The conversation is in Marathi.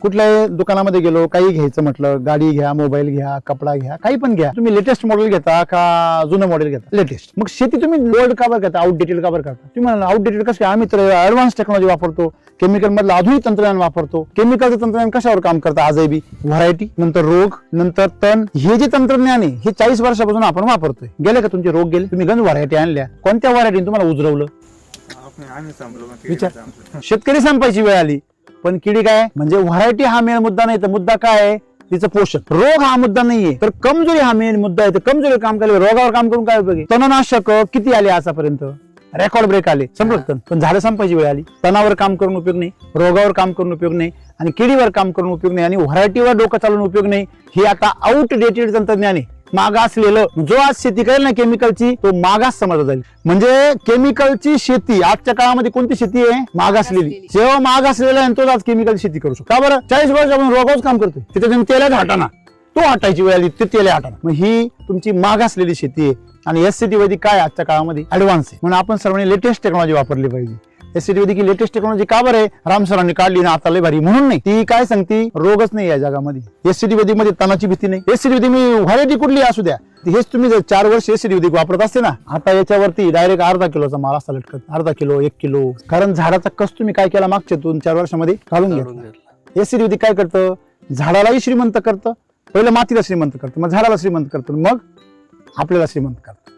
कुठल्याही दुकानामध्ये गेलो, काही घ्यायचं म्हटलं, गाडी घ्या, मोबाईल घ्या, कपडा घ्या, काही पण घ्या, तुम्ही लेटेस्ट मॉडेल घेता का जुनं मॉडेल घेता? लेटेस्ट. मग शेती तुम्ही ओल्ड का बरं करता, आउटडेटेड का बरं करता? तुम्ही म्हणाल आउटडेटेड कसं? आम्ही तर ऍडव्हान्स टेक्नॉलॉजी वापरतो, केमिकल मधलं आधुनिक तंत्रज्ञान वापरतो. केमिकलचं तंत्रज्ञान कशावर काम करतं आजही बी? व्हरायटी, नंतर रोग, नंतर तण. हे जे तंत्रज्ञान आहे हे 40 वर्षापासून आपण वापरतोय. गेले का तुमचे रोग गेले? तुम्ही गंज व्हरायटी आणल्या, कोणत्या व्हरायटीने तुम्हाला उजरवलं? विचार. शेतकरी संपायची वेळ आली, पण किडी काय म्हणजे व्हरायटी हा मेन मुद्दा नाही, तर मुद्दा काय आहे? तिचं पोषण. रोग हा मुद्दा नाहीये, तर कमजोरी हा मेन मुद्दा आहे. तर कमजोरी काम केलं, रोगावर काम करून काय उपयोग? तणनाशक किती आले आतापर्यंत? रेकॉर्ड ब्रेक आले, संपलं. पण झाडं संपायची वेळ आली. तणावर काम करून उपयोग नाही, रोगावर काम करून उपयोग नाही, आणि किडीवर काम करून उपयोग नाही, आणि व्हरायटीवर डोकं चालवून उपयोग नाही. हे आता आउटडेटेड तंत्रज्ञान आहे, मागासलेलं. जो आज शेती करेल ना केमिकलची, तो मागास समजला जाईल. म्हणजे केमिकलची शेती आजच्या काळामध्ये कोणती शेती आहे? मागासलेली. जेव्हा मागासलेला आहे तोच आज केमिकल शेती करू शकतो. का बरं? 40 वर्षापासून रोगावरच काम करतोय. त्याच्यातून तेलाच हाटाना, तो हटायची वेळ आली, ते तेल हाटाना. मग ही तुमची मागासलेली शेती आहे. आणि एससीटी वैदिक काय आजच्या काळामध्ये ऍडव्हान्स आहे, म्हणून आपण सर्वांनी लेटेस्ट टेक्नॉलॉजी वापरली पाहिजे. एससीटी वैदिक ही लेटेस्ट टेक्नॉलॉजी का बरं आहे? राम सरांनी काढली ना, आता लय भारी म्हणून नाही. ती काय सांगती? रोगच नाही या जगामध्ये. एससीटी वैदिक मध्ये तणाची भीती नाही. एससीटी वैदिक मी व्हरायटी कुठली असू द्या, हेच तुम्ही जर 4 वर्ष एससीटी वैदिक वापरत असते ना, आता याच्यावरती डायरेक्ट अर्धा किलोचा माल असता लटकत, अर्धा किलो, 1 किलो. कारण झाडाचा कस तुम्ही काय केला मागच्या 2-4 वर्षामध्ये? काढून घेतला. एससीटी वैदिक काय करतं? झाडालाही श्रीमंत करतं, पहिलं मातीला श्रीमंत करतं, मग झाडाला श्रीमंत करतं, मग आपल्याला श्रीमंत करतं.